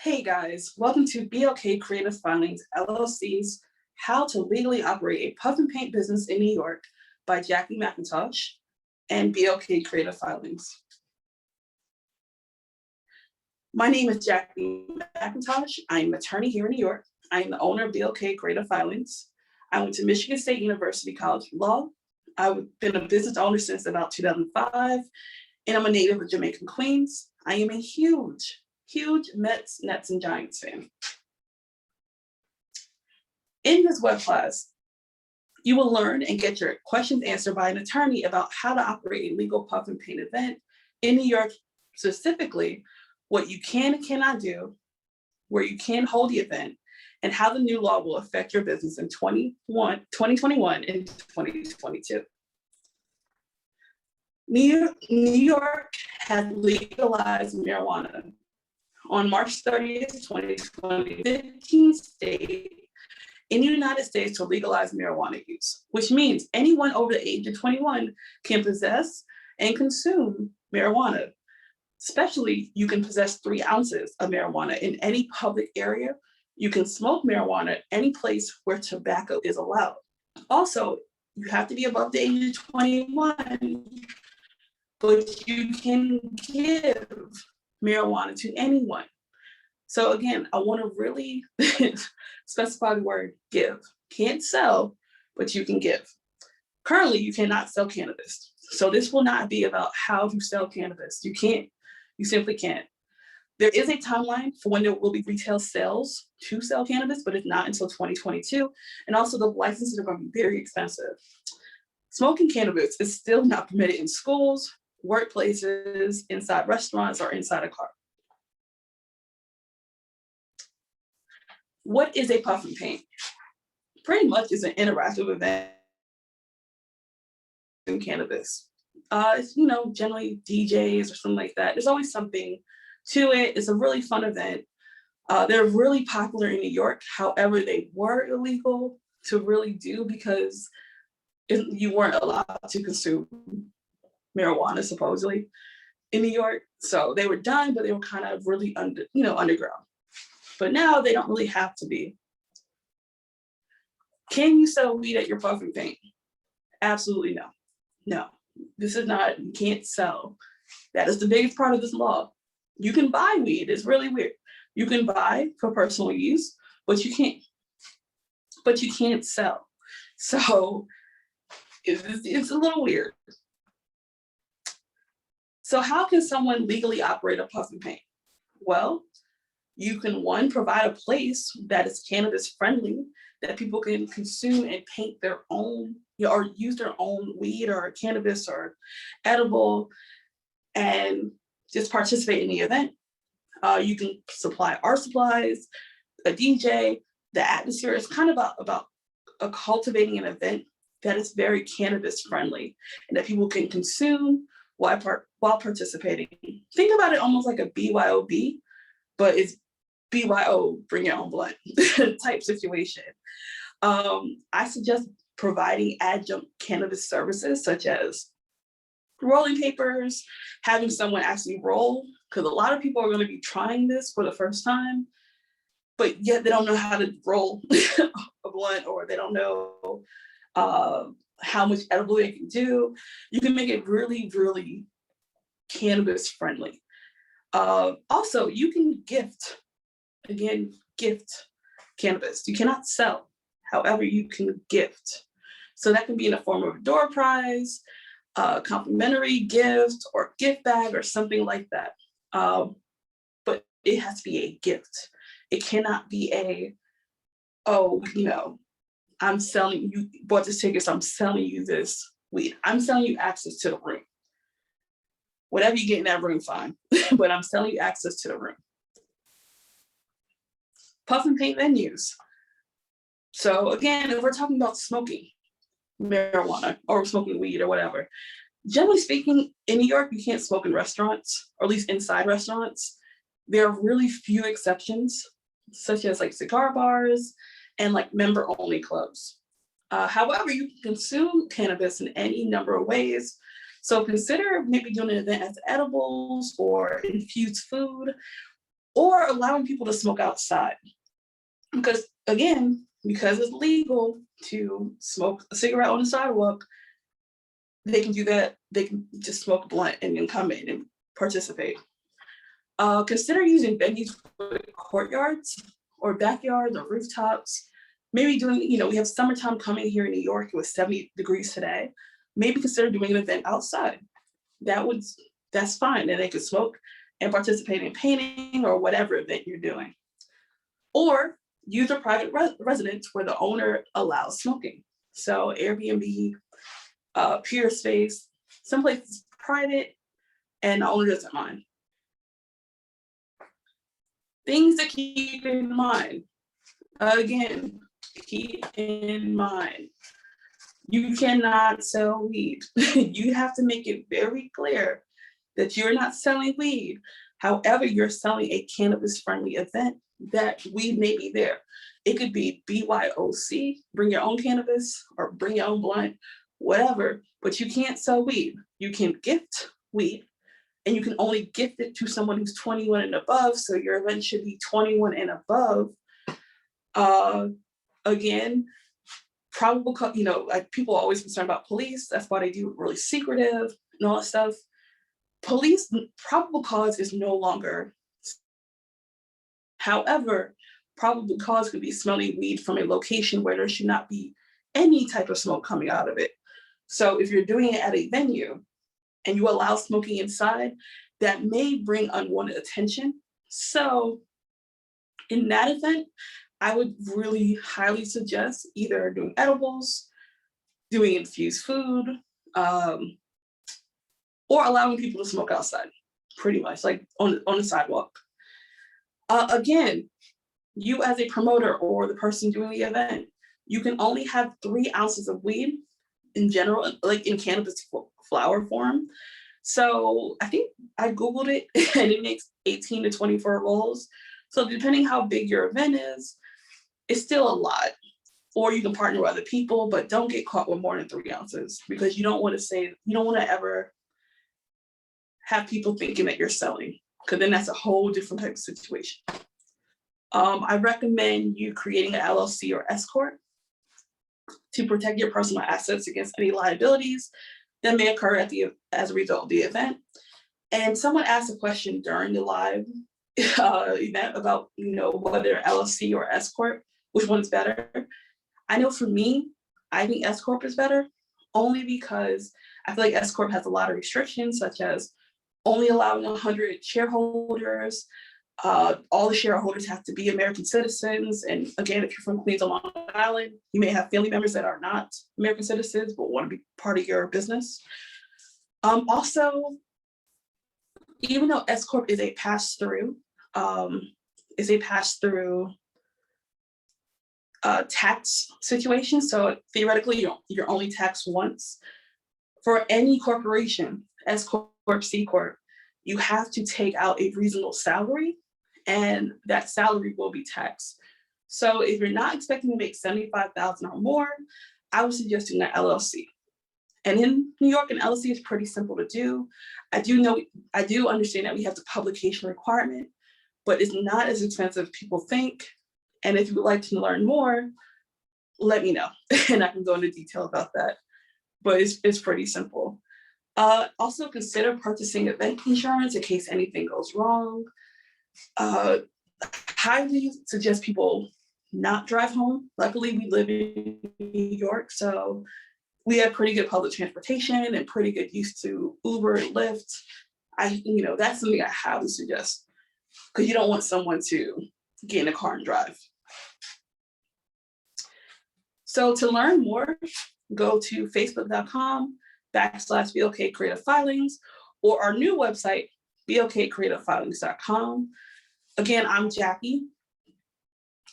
Hey guys, welcome to BLK Creative Filings LLC's How to Legally Operate a Puff and Paint Business in New York by Jackie McIntosh and BLK Creative Filings. My name is Jackie McIntosh. I'm an attorney here in New York. I am the owner of BLK Creative Filings. I went to Michigan State University College of Law. I've been a business owner since about 2005, and I'm a native of Jamaican Queens. I am a huge Mets, Nets, and Giants fan. In this web class, you will learn and get your questions answered by an attorney about how to operate a legal puff and paint event in New York, specifically what you can and cannot do, where you can hold the event, and how the new law will affect your business in 2021 and 2022. New York has legalized marijuana. On March 30th, 2020, 15 states in the United States to legalize marijuana use, which means anyone over the age of 21 can possess and consume marijuana. Especially, you can possess 3 ounces of marijuana in any public area. You can smoke marijuana any place where tobacco is allowed. Also, you have to be above the age of 21, but you can give marijuana to anyone. So again, I want to really specify the word give. Can't sell, but you can give. Currently, you cannot sell cannabis. So this will not be about how to sell cannabis. You simply can't. There is a timeline for when there will be retail sales to sell cannabis, but it's not until 2022. And also the licenses are going to be very expensive. Smoking cannabis is still not permitted in schools, workplaces, inside restaurants, or inside a car. What is a puff and paint? Pretty much it's an interactive event in cannabis. It's, generally DJs or something like that. There's always something to it. It's a really fun event. They're really popular in New York. However, they were illegal to really do because you weren't allowed to consume marijuana supposedly in New York. So they were done, but they were kind of really underground. But now they don't really have to be. Can you sell weed at your puff and paint? Absolutely no. No, this is not, you can't sell. That is the biggest part of this law. You can buy weed, it's really weird. You can buy for personal use, but you can't sell. So it's a little weird. So how can someone legally operate a puff and paint? Well, you can, one, provide a place that is cannabis friendly, that people can consume and paint their own, or use their own weed or cannabis or edible and just participate in the event. You can supply art supplies, a DJ. The atmosphere is kind of about cultivating an event that is very cannabis friendly and that people can consume while participating. Think about it almost like a BYOB, but it's BYO, bring your own blunt type situation. I suggest providing adjunct cannabis services such as rolling papers, having someone actually roll, because a lot of people are going to be trying this for the first time, but yet they don't know how to roll a blunt, or they don't know how much edible they can do. You can make it really, really cannabis friendly. Also, you can gift cannabis. You cannot sell, however, you can gift. So that can be in the form of a door prize, a complimentary gift, or gift bag, or something like that. But it has to be a gift. It cannot be I'm selling you, bought this ticket, so I'm selling you this weed. I'm selling you access to the room. Whatever you get in that room, fine. But I'm selling you access to the room. Puff and paint venues. So again, if we're talking about smoking marijuana or smoking weed or whatever, generally speaking, in New York, you can't smoke in restaurants, or at least inside restaurants. There are really few exceptions, such as like cigar bars and like member-only clubs. However, you can consume cannabis in any number of ways. So consider maybe doing an event as edibles or infused food, or allowing people to smoke outside. Because again, because it's legal to smoke a cigarette on the sidewalk, they can do that. They can just smoke a blunt and then come in and participate. Consider using venues for courtyards or backyards or rooftops. Maybe doing, we have summertime coming here in New York. It was 70 degrees today. Maybe consider doing an event outside. That's fine. And they could smoke and participate in painting or whatever event you're doing. Or use a private residence where the owner allows smoking. So Airbnb, peer space, someplace is private and the owner doesn't mind. Things to keep in mind. Again, keep in mind, you cannot sell weed. You have to make it very clear that you're not selling weed. However, you're selling a cannabis-friendly event that weed may be there. It could be BYOC, bring your own cannabis, or bring your own blunt, whatever, but you can't sell weed. You can gift weed, and you can only gift it to someone who's 21 and above, so your event should be 21 and above. Again, probable cause, like people are always concerned about police. That's why they do it really secretive and all that stuff. Police, probable cause is no longer. However, probable cause could be smelling weed from a location where there should not be any type of smoke coming out of it. So if you're doing it at a venue and you allow smoking inside, that may bring unwanted attention. So in that event, I would really highly suggest either doing edibles, doing infused food, or allowing people to smoke outside, pretty much, like on the sidewalk. Again, you as a promoter or the person doing the event, you can only have 3 ounces of weed in general, like in cannabis flower form. So I think I Googled it and it makes 18 to 24 rolls. So depending how big your event is, it's still a lot. Or you can partner with other people, but don't get caught with more than 3 ounces because you don't want to ever have people thinking that you're selling, because then that's a whole different type of situation. I recommend you creating an LLC or S Corp to protect your personal assets against any liabilities that may occur as a result of the event. And someone asked a question during the live event about, whether LLC or S Corp, which one's better. I know for me, I think S Corp is better, only because I feel like S Corp has a lot of restrictions, such as only allowing 100 shareholders. All the shareholders have to be American citizens. And again, if you're from Queens on Long Island, you may have family members that are not American citizens, but want to be part of your business. Also, even though S Corp is a pass-through, tax situation. So theoretically, you're only taxed once. For any corporation, S Corp, C Corp, you have to take out a reasonable salary, and that salary will be taxed. So if you're not expecting to make $75,000 or more, I would suggest doing an LLC. And in New York, an LLC is pretty simple to do. I do understand that we have the publication requirement, but it's not as expensive as people think. And if you would like to learn more, let me know, and I can go into detail about that. But it's pretty simple. Also consider purchasing event insurance in case anything goes wrong. Highly suggest people not drive home. Luckily, we live in New York, so we have pretty good public transportation and pretty good use to Uber and Lyft. That's something I highly suggest, because you don't want someone to get in a car and drive. So to learn more, go to facebook.com/BLK Creative Filings, or our new website, blkcreativefilings.com. Again, I'm Jackie.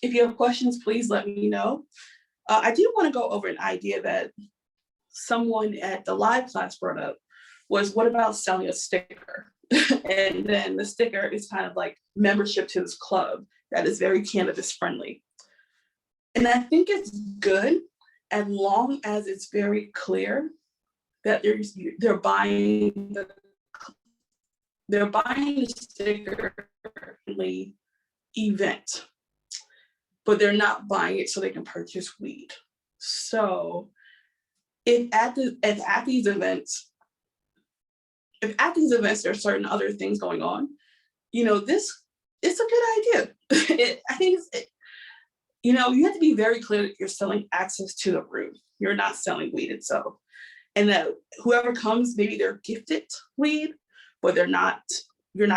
If you have questions, please let me know. I do want to go over an idea that someone at the live class brought up, was what about selling a sticker? And then the sticker is kind of like membership to this club that is very cannabis friendly. And I think it's good as long as it's very clear that they're buying they're buying the sticker event, but they're not buying it so they can purchase weed. So if at these events there's certain other things going on, this it's a good idea. I think you have to be very clear that you're selling access to the room. You're not selling weed itself. And that whoever comes, maybe they're gifted weed, but you're not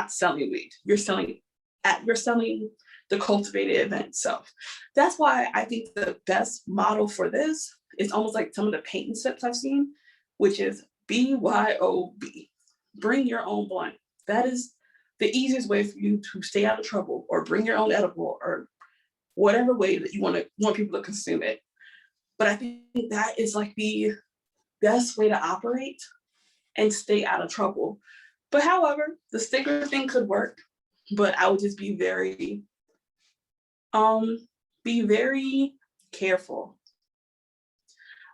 selling weed. You're selling the cultivated event itself. That's why I think the best model for this is almost like some of the paint and sips I've seen, which is BYOB. Bring your own blunt. That is the easiest way for you to stay out of trouble, or bring your own edible, or whatever way that you want people to consume it. But I think that is like the best way to operate and stay out of trouble. But however, the sticker thing could work, but I would just be very careful.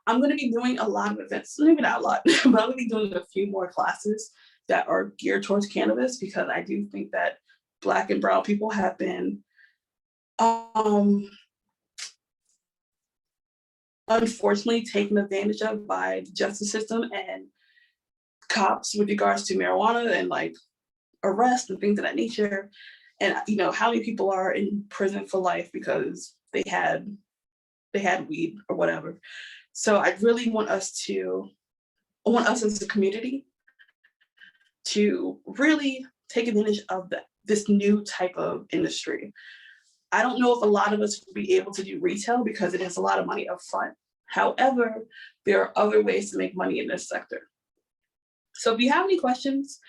I'm going to be doing a lot of events, maybe not a lot, but I'm going to be doing a few more classes that are geared towards cannabis, because I do think that Black and brown people have been unfortunately taken advantage of by the justice system and cops with regards to marijuana and like arrests and things of that nature. And how many people are in prison for life because they had weed or whatever. So I really want us as a community to really take advantage of this new type of industry. I don't know if a lot of us will be able to do retail because it is a lot of money up front. However, there are other ways to make money in this sector. So if you have any questions,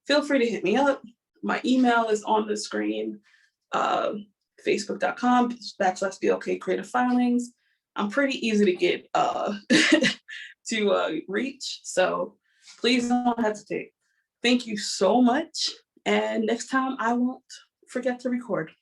feel free to hit me up. My email is on the screen, facebook.com/BLK Creative Filings. I'm pretty easy to get to reach, so please don't hesitate. Thank you so much, and next time I won't forget to record.